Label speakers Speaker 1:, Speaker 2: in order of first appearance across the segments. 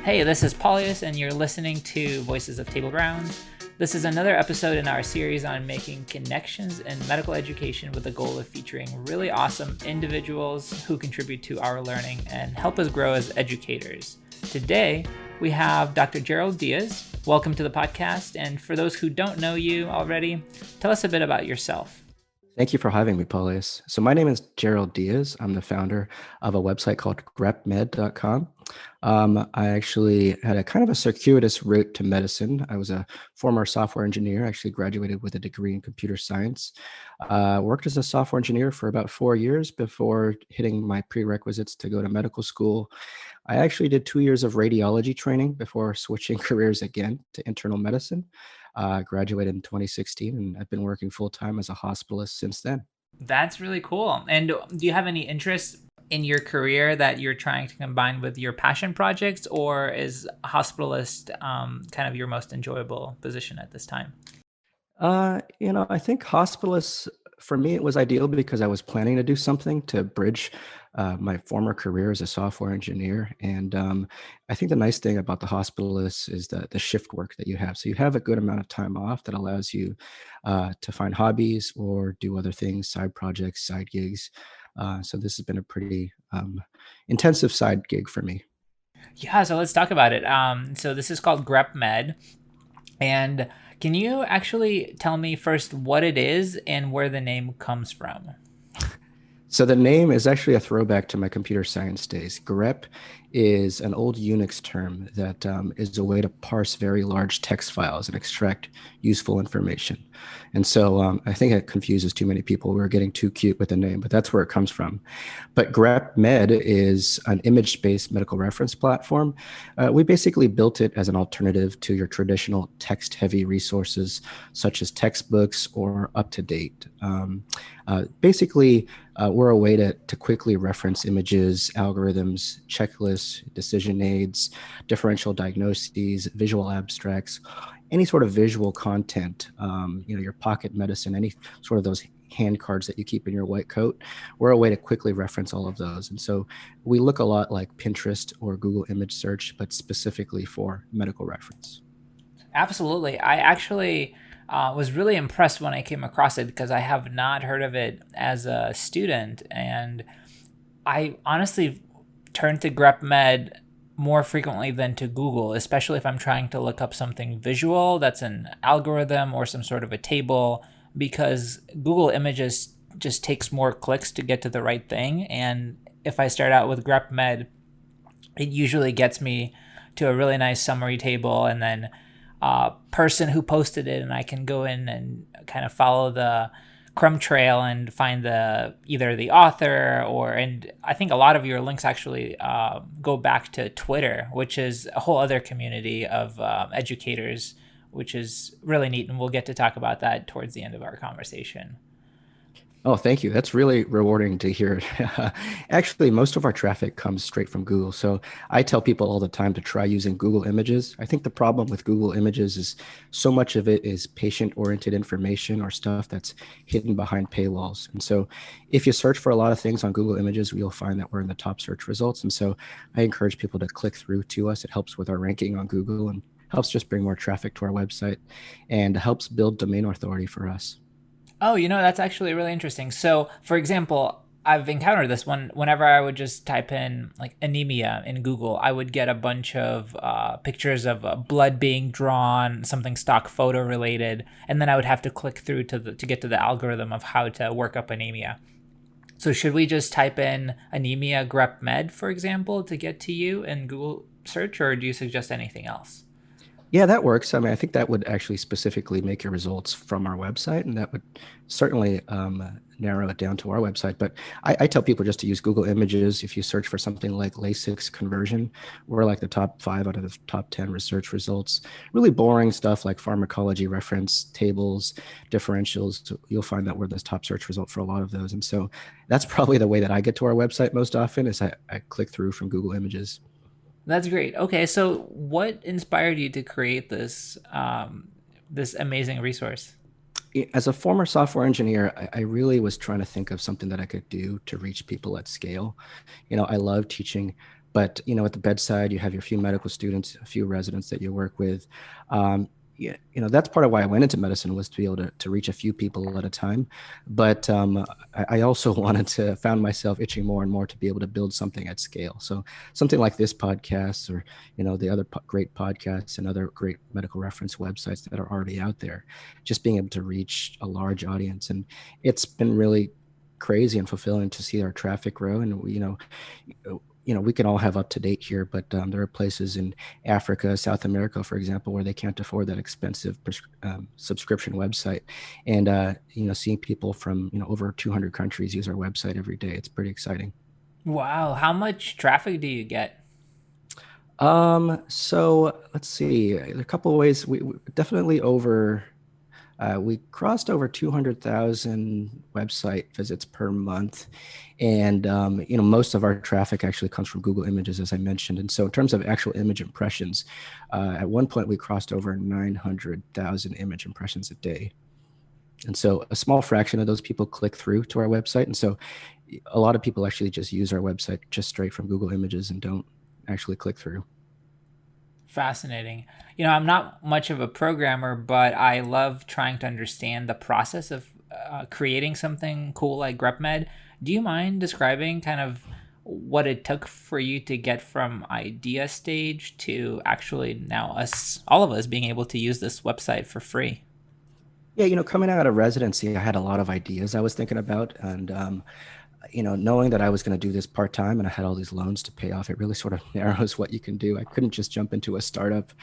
Speaker 1: Hey, this is Paulius, and you're listening to Voices of Table Grounds. This is another episode in our series on making connections in medical education with the goal of featuring really awesome individuals who contribute to our learning and help us grow as educators. Today, we have Dr. Gerald Diaz. Welcome to the podcast. And for those who don't know you already, tell us a bit about yourself.
Speaker 2: Thank you for having me, Paulius. So my name is Gerald Diaz. I'm the founder of a website called GrepMed.com. I actually had a kind of a circuitous route to medicine. I was a former software engineer, actually graduated with a degree in computer science. Worked as a software engineer for about 4 years before hitting my prerequisites to go to medical school. I actually did 2 years of radiology training before switching careers again to internal medicine. Graduated in 2016, and I've been working full-time as a hospitalist since then.
Speaker 1: That's really cool. And do you have any interests in your career that you're trying to combine with your passion projects, or is hospitalist kind of your most enjoyable position at this time?
Speaker 2: I think hospitalists, for me, it was ideal because I was planning to do something to bridge my former career as a software engineer. And I think the nice thing about the hospitalist is the shift work that you have. So you have a good amount of time off that allows you to find hobbies or do other things, side projects, side gigs. So this has been a pretty intensive side gig for me.
Speaker 1: Yeah, so let's talk about it. So this is called GrepMed. And can you actually tell me first what it is and where the name comes from?
Speaker 2: So the name is actually a throwback to my computer science days. Grep is an old Unix term that is a way to parse very large text files and extract useful information. And so I think it confuses too many people. We're getting too cute with the name, but that's where it comes from. But GrepMed is an image-based medical reference platform. We basically built it as an alternative to your traditional text-heavy resources, such as textbooks or up-to-date. Basically, we're a way to quickly reference images, algorithms, checklists, decision aids, differential diagnoses, visual abstracts, any sort of visual content, your pocket medicine, any sort of those hand cards that you keep in your white coat. We're a way to quickly reference all of those. And so we look a lot like Pinterest or Google image search, but specifically for medical reference.
Speaker 1: Absolutely. I actually was really impressed when I came across it because I have not heard of it as a student. And I honestly turn to GrepMed more frequently than to Google, especially if I'm trying to look up something visual that's an algorithm or some sort of a table, because Google Images just takes more clicks to get to the right thing. And if I start out with GrepMed, it usually gets me to a really nice summary table and then person who posted it, and I can go in and kind of follow the crumb trail and find either the author and I think a lot of your links actually go back to Twitter, which is a whole other community of educators, which is really neat, and we'll get to talk about that towards the end of our conversation.
Speaker 2: Oh, thank you. That's really rewarding to hear. Actually, most of our traffic comes straight from Google. So I tell people all the time to try using Google Images. I think the problem with Google Images is so much of it is patient-oriented information or stuff that's hidden behind paywalls. And so if you search for a lot of things on Google Images, you'll find that we're in the top search results. And so I encourage people to click through to us. It helps with our ranking on Google and helps just bring more traffic to our website and helps build domain authority for us.
Speaker 1: Oh, that's actually really interesting. So, for example, I've encountered this one whenever I would just type in like anemia in Google, I would get a bunch of pictures of blood being drawn, something stock photo related, and then I would have to click through to get to the algorithm of how to work up anemia. So, should we just type in anemia GrepMed, for example, to get to you in Google search, or do you suggest anything else?
Speaker 2: Yeah, that works. I mean, I think that would actually specifically make your results from our website, and that would certainly narrow it down to our website. But I tell people just to use Google Images. If you search for something like Lasix conversion, we're like the top 5 out of the top 10 research results. Really boring stuff like pharmacology reference tables, differentials. You'll find that we're the top search result for a lot of those. And so that's probably the way that I get to our website most often is I click through from Google Images.
Speaker 1: That's great. Okay, so what inspired you to create this amazing resource?
Speaker 2: As a former software engineer, I really was trying to think of something that I could do to reach people at scale. I love teaching But at the bedside, you have your few medical students, a few residents that you work with. Yeah, that's part of why I went into medicine, was to be able to reach a few people at a time. But I also found myself itching more and more to be able to build something at scale. So something like this podcast, or the other great podcasts and other great medical reference websites that are already out there, just being able to reach a large audience. And it's been really crazy and fulfilling to see our traffic grow. And we can all have up to date here, but there are places in Africa, South America, for example, where they can't afford that expensive subscription website. And seeing people from over 200 countries use our website every day, it's pretty exciting.
Speaker 1: Wow, how much traffic do you get?
Speaker 2: So let's see, a couple of ways. We definitely we crossed over 200,000 website visits per month. And, most of our traffic actually comes from Google Images, as I mentioned. And so in terms of actual image impressions, at one point we crossed over 900,000 image impressions a day. And so a small fraction of those people click through to our website. And so a lot of people actually just use our website just straight from Google Images and don't actually click through.
Speaker 1: Fascinating. I'm not much of a programmer, but I love trying to understand the process of creating something cool like GrepMed. Do you mind describing kind of what it took for you to get from idea stage to actually now all of us being able to use this website for free?
Speaker 2: Yeah, coming out of residency, I had a lot of ideas I was thinking about. And knowing that I was going to do this part time and I had all these loans to pay off, it really sort of narrows what you can do. I couldn't just jump into a startup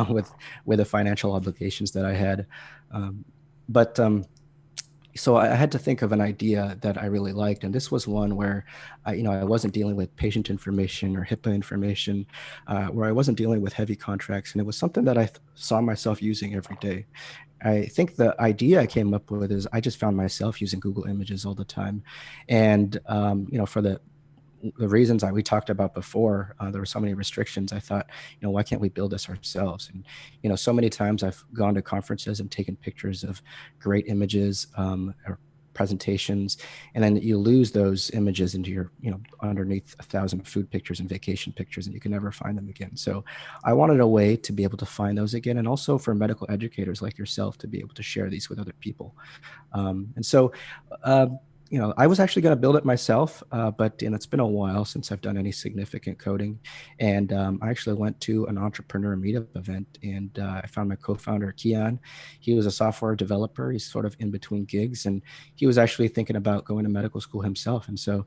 Speaker 2: with the financial obligations that I had. But so I had to think of an idea that I really liked, and this was one where I wasn't dealing with patient information or HIPAA information, where I wasn't dealing with heavy contracts, and it was something that I saw myself using every day. I think the idea I came up with is I just found myself using Google Images all the time. And, for the reasons we talked about before, there were so many restrictions. I thought, why can't we build this ourselves? And, so many times I've gone to conferences and taken pictures of great images, or presentations, and then you lose those images into your, underneath 1,000 food pictures and vacation pictures, and you can never find them again. So I wanted a way to be able to find those again, and also for medical educators like yourself to be able to share these with other people. And so, uh, I was actually going to build it myself, but it's been a while since I've done any significant coding. And I actually went to an entrepreneur meetup event, and I found my co-founder, Keon. He was a software developer. He's sort of in between gigs, and he was actually thinking about going to medical school himself. And so,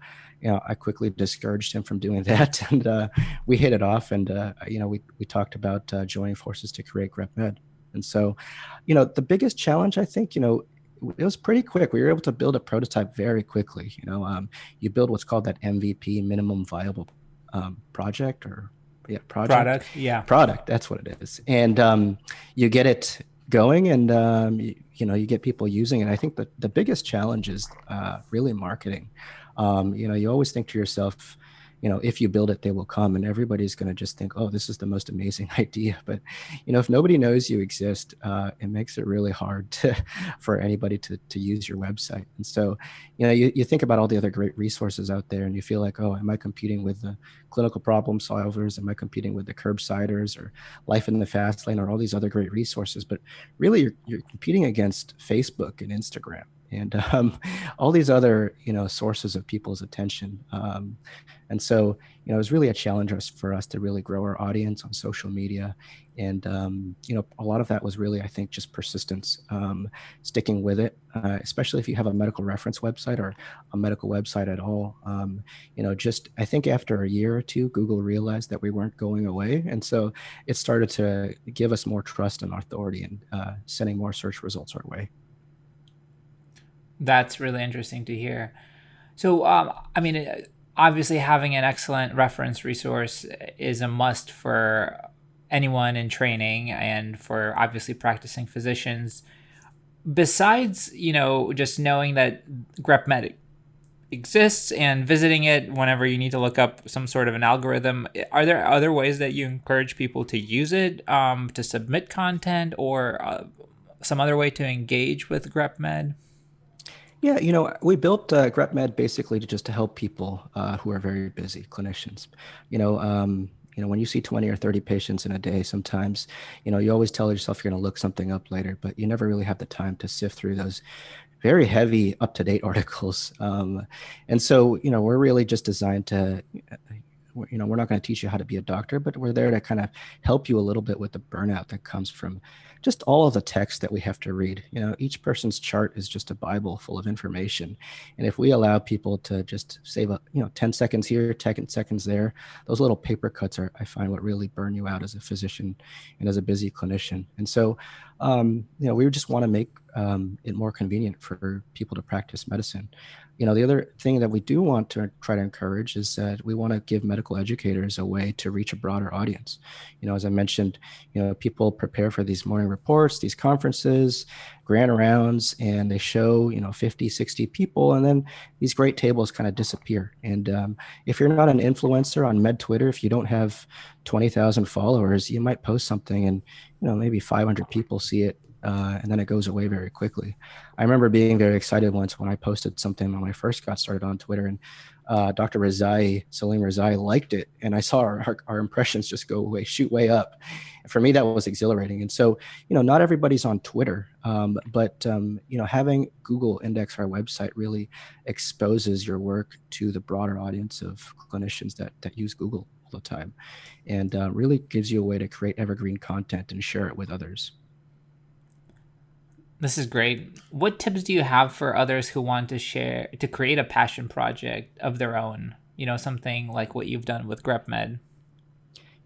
Speaker 2: I quickly discouraged him from doing that. And we hit it off, and, we talked about joining forces to create GrepMed. And so, the biggest challenge, I think, it was pretty quick. We were able to build a prototype very quickly. You build what's called that MVP, minimum viable project, or project,
Speaker 1: Product? Yeah.
Speaker 2: product. That's what it is. And you get it going, and you get people using it. I think that the biggest challenge is really marketing. You always think to yourself, if you build it, they will come, and everybody's going to just think, oh, this is the most amazing idea. But, if nobody knows you exist, it makes it really hard for anybody to use your website. And so, you think about all the other great resources out there, and you feel like, oh, am I competing with the clinical problem solvers? Am I competing with the curbsiders, or Life in the Fast Lane, or all these other great resources? But really, you're competing against Facebook and Instagram, and all these other sources of people's attention. And so, it was really a challenge for us to really grow our audience on social media. And, a lot of that was really, I think, just persistence, sticking with it, especially if you have a medical reference website or a medical website at all. I think after a year or two, Google realized that we weren't going away. And so it started to give us more trust and authority, and sending more search results our way.
Speaker 1: That's really interesting to hear. So, obviously, having an excellent reference resource is a must for anyone in training and for obviously practicing physicians. Besides, just knowing that GrepMed exists and visiting it whenever you need to look up some sort of an algorithm, are there other ways that you encourage people to use it, to submit content, or some other way to engage with GrepMed?
Speaker 2: Yeah, we built GrepMed basically to help people who are very busy, clinicians. When you see 20 or 30 patients in a day, sometimes, you always tell yourself you're going to look something up later, but you never really have the time to sift through those very heavy, up-to-date articles. And so, we're really just designed to we're not going to teach you how to be a doctor, but we're there to kind of help you a little bit with the burnout that comes from just all of the text that we have to read. Each person's chart is just a Bible full of information. And if we allow people to just save 10 seconds here, 10 seconds there, those little paper cuts are, I find, what really burn you out as a physician and as a busy clinician. And so, we just want to make it more convenient for people to practice medicine. The other thing that we do want to try to encourage is that we want to give medical educators a way to reach a broader audience. As I mentioned, people prepare for these morning reports, these conferences, grand rounds, and they show, 50, 60 people, and then these great tables kind of disappear. And if you're not an influencer on Med Twitter, if you don't have 20,000 followers, you might post something and, maybe 500 people see it, and then it goes away very quickly. I remember being very excited once when I posted something when I first got started on Twitter, and Dr. Salim Rezai liked it, and I saw our impressions just go away, shoot way up. And for me, that was exhilarating. And so, not everybody's on Twitter, but having Google index our website really exposes your work to the broader audience of clinicians that use Google all the time, and really gives you a way to create evergreen content and share it with others.
Speaker 1: This is great. What tips do you have for others who want to create a passion project of their own? Something like what you've done with GrepMed.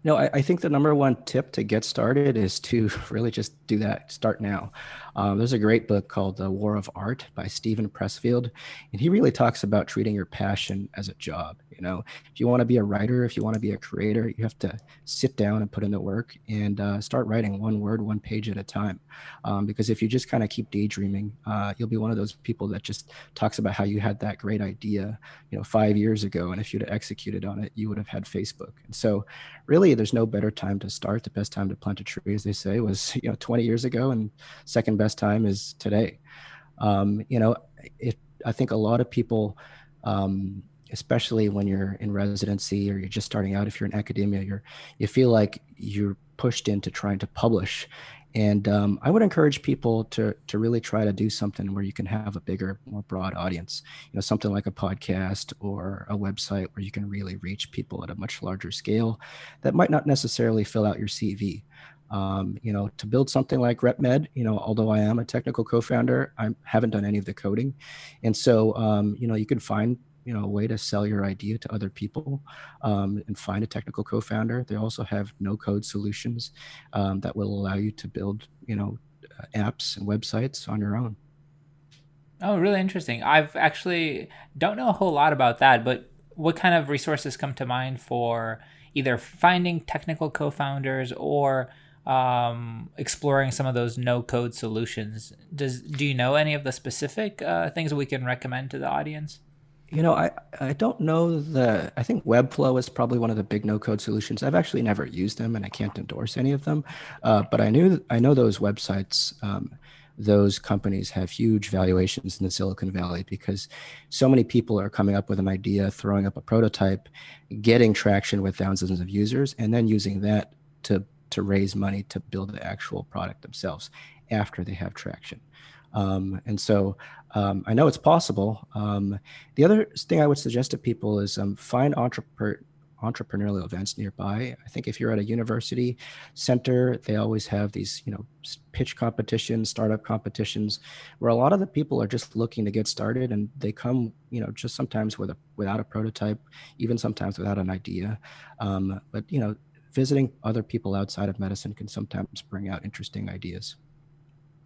Speaker 2: I think the number one tip to get started is to really just do that. Start now. There's a great book called The War of Art by Stephen Pressfield, and he really talks about treating your passion as a job. If you want to be a writer, if you want to be a creator, you have to sit down and put in the work and start writing one word, one page at a time. Because if you just kind of keep daydreaming, you'll be one of those people that just talks about how you had that great idea, 5 years ago, and if you'd have executed on it, you would have had Facebook. And so, really, there's no better time to start. The best time to plant a tree, as they say, was 20 years ago, and second best time is today. um, you know I think a lot of people, especially when you're in residency or you're just starting out, if you're in academia, you feel like you're pushed into trying to publish. And I would encourage people to really try to do something where you can have a bigger, more broad audience. Something like a podcast or a website where you can really reach people at a much larger scale that might not necessarily fill out your CV. To build something like RepMed, although I am a technical co-founder, I haven't done any of the coding. And so, you can find, a way to sell your idea to other people, and find a technical co-founder. They also have no code solutions that will allow you to build, apps and websites on your own.
Speaker 1: Oh, really interesting. I've actually don't know a whole lot about that, but what kind of resources come to mind for either finding technical co-founders or exploring some of those no-code solutions? Do you know any of the specific things that we can recommend to the audience?
Speaker 2: I don't know I think Webflow is probably one of the big no-code solutions. I've actually never used them, and I can't endorse any of them. But I know those websites, those companies have huge valuations in the Silicon Valley because so many people are coming up with an idea, throwing up a prototype, getting traction with thousands of users, and then using that to raise money to build the actual product themselves after they have traction. And so, I know it's possible. The other thing I would suggest to people is find entrepreneurial events nearby. I think if you're at a university center, they always have these, pitch competitions, startup competitions, where a lot of the people are just looking to get started, and they come, just sometimes without a prototype, even sometimes without an idea. But visiting other people outside of medicine can sometimes bring out interesting ideas.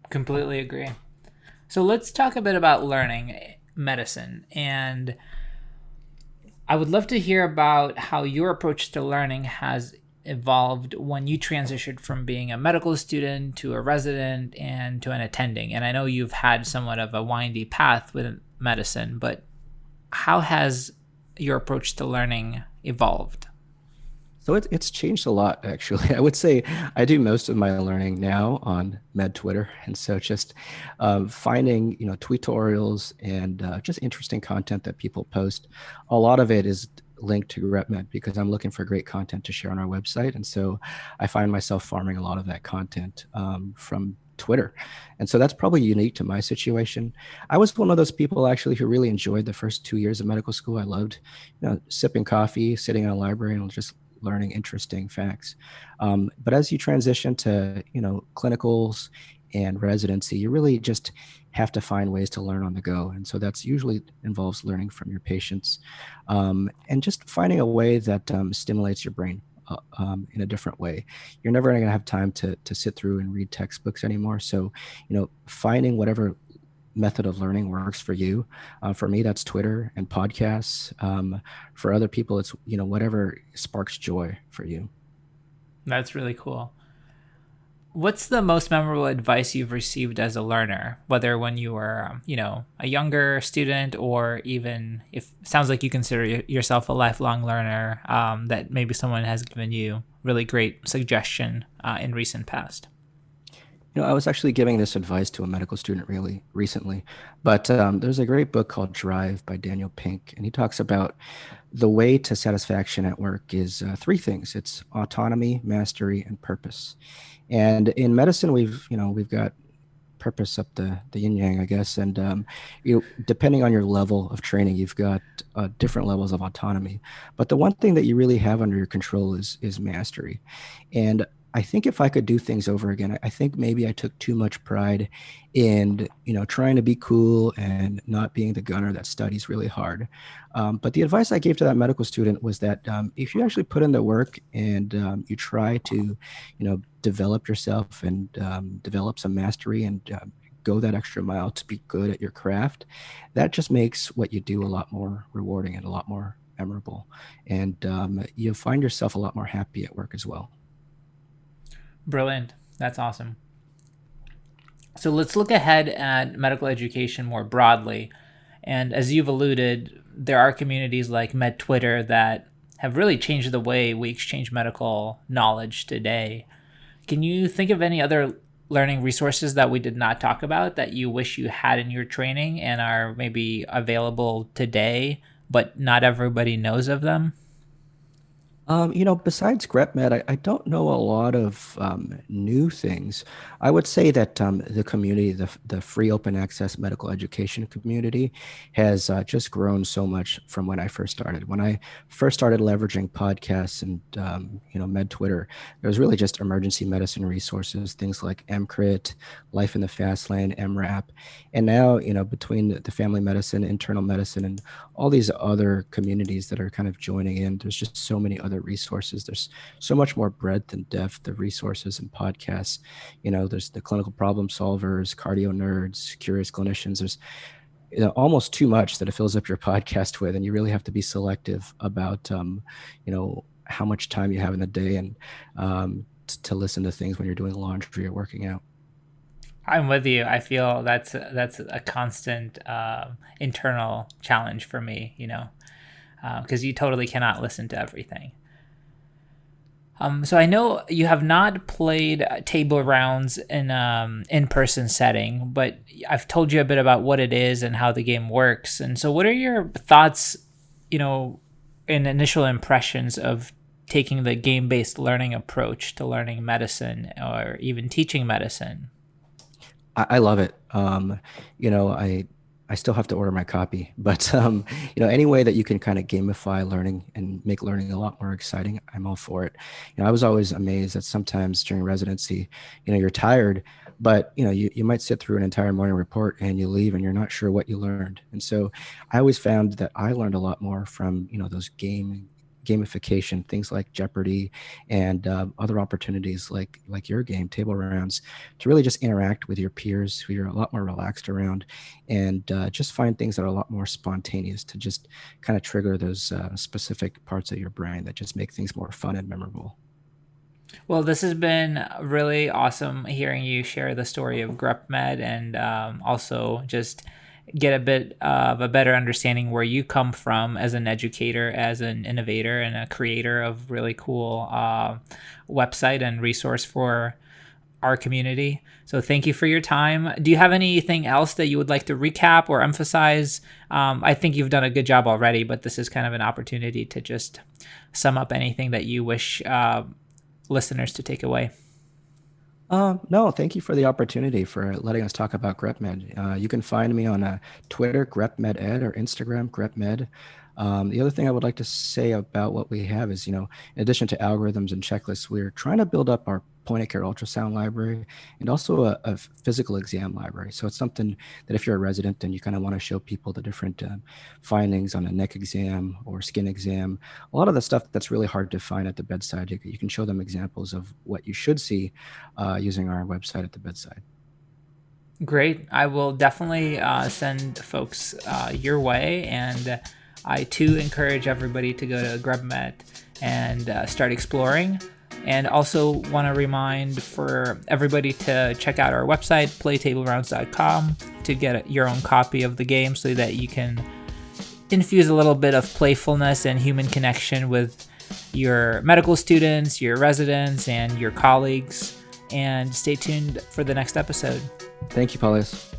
Speaker 1: Completely agree. So let's talk a bit about learning medicine. And I would love to hear about how your approach to learning has evolved when you transitioned from being a medical student to a resident and to an attending. And I know you've had somewhat of a windy path with medicine, but how has your approach to learning evolved?
Speaker 2: So it's changed a lot, actually. I would say I do most of my learning now on Med Twitter, and so just finding tutorials and just interesting content that people post. A lot of it is linked to GrepMed because I'm looking for great content to share on our website, and so I find myself farming a lot of that content from Twitter, and so that's probably unique to my situation. I was one of those people actually who really enjoyed the first 2 years of medical school. I loved, sipping coffee, sitting in a library, and just learning interesting facts. But as you transition to, clinicals and residency, you really just have to find ways to learn on the go. And so that's usually involves learning from your patients and just finding a way that stimulates your brain. In a different way, you're never going to have time to sit through and read textbooks anymore. So, finding whatever method of learning works for you. For me, that's Twitter and podcasts. For other people, it's whatever sparks joy for you.
Speaker 1: That's really cool. What's the most memorable advice you've received as a learner, whether when you were, a younger student, or even if sounds like you consider yourself a lifelong learner, that maybe someone has given you really great suggestion in recent past?
Speaker 2: I was actually giving this advice to a medical student really recently, but there's a great book called Drive by Daniel Pink, and he talks about the way to satisfaction at work is three things. It's autonomy, mastery, and purpose. And in medicine, we've got purpose up the yin yang, I guess. And depending on your level of training, you've got different levels of autonomy. But the one thing that you really have under your control is mastery. And I think if I could do things over again, I think maybe I took too much pride in trying to be cool and not being the gunner that studies really hard. But the advice I gave to that medical student was that if you actually put in the work and you try to develop yourself and develop some mastery and go that extra mile to be good at your craft, that just makes what you do a lot more rewarding and a lot more memorable. And you'll find yourself a lot more happy at work as well.
Speaker 1: Brilliant. That's awesome. So let's look ahead at medical education more broadly. And as you've alluded, there are communities like Med Twitter that have really changed the way we exchange medical knowledge today. Can you think of any other learning resources that we did not talk about that you wish you had in your training and are maybe available today, but not everybody knows of them?
Speaker 2: Besides GrepMed, I don't know a lot of new things. I would say that the community, the free open access medical education community, has just grown so much from when I first started. When I first started leveraging podcasts and Med Twitter, there was really just emergency medicine resources, things like MCRIT, Life in the Fast Lane, MRAP, and now between the family medicine, internal medicine, and all these other communities that are kind of joining in, there's just so many other resources. There's so much more breadth and depth of resources and podcasts. There's the clinical problem solvers, cardio nerds, curious clinicians. There's almost too much that it fills up your podcast with, and you really have to be selective about how much time you have in the day and to listen to things when you're doing laundry or working out.
Speaker 1: I'm with you. I feel that's a constant internal challenge for me, because you totally cannot listen to everything. So I know you have not played table rounds in in-person setting, but I've told you a bit about what it is and how the game works. And so, what are your thoughts, and initial impressions of taking the game-based learning approach to learning medicine or even teaching medicine?
Speaker 2: I love it. I still have to order my copy, but any way that you can kind of gamify learning and make learning a lot more exciting, I'm all for it. I was always amazed that sometimes during residency, you're tired, but you might sit through an entire morning report and you leave and you're not sure what you learned. And so I always found that I learned a lot more from those gamification, things like Jeopardy and other opportunities like your game, Table Rounds, to really just interact with your peers who you're a lot more relaxed around, and just find things that are a lot more spontaneous to just kind of trigger those specific parts of your brain that just make things more fun and memorable.
Speaker 1: Well, this has been really awesome hearing you share the story of GrepMed, and also just get a bit of a better understanding where you come from as an educator, as an innovator, and a creator of really cool website and resource for our community. So thank you for your time. Do you have anything else that you would like to recap or emphasize? I think you've done a good job already, but this is kind of an opportunity to just sum up anything that you wish listeners to take away.
Speaker 2: No, thank you for the opportunity for letting us talk about GrepMed. You can find me on Twitter, GrepMedEd, or Instagram, GrepMed. The other thing I would like to say about what we have is, in addition to algorithms and checklists, we're trying to build up our point-of-care ultrasound library and also a physical exam library. So it's something that if you're a resident and you kind of want to show people the different findings on a neck exam or skin exam, a lot of the stuff that's really hard to find at the bedside, you can show them examples of what you should see using our website at the bedside.
Speaker 1: Great. I will definitely send folks your way. And I too encourage everybody to go to GrepMed and start exploring. And also want to remind for everybody to check out our website, playtablerounds.com, to get your own copy of the game so that you can infuse a little bit of playfulness and human connection with your medical students, your residents, and your colleagues. And stay tuned for the next episode.
Speaker 2: Thank you, Paulius.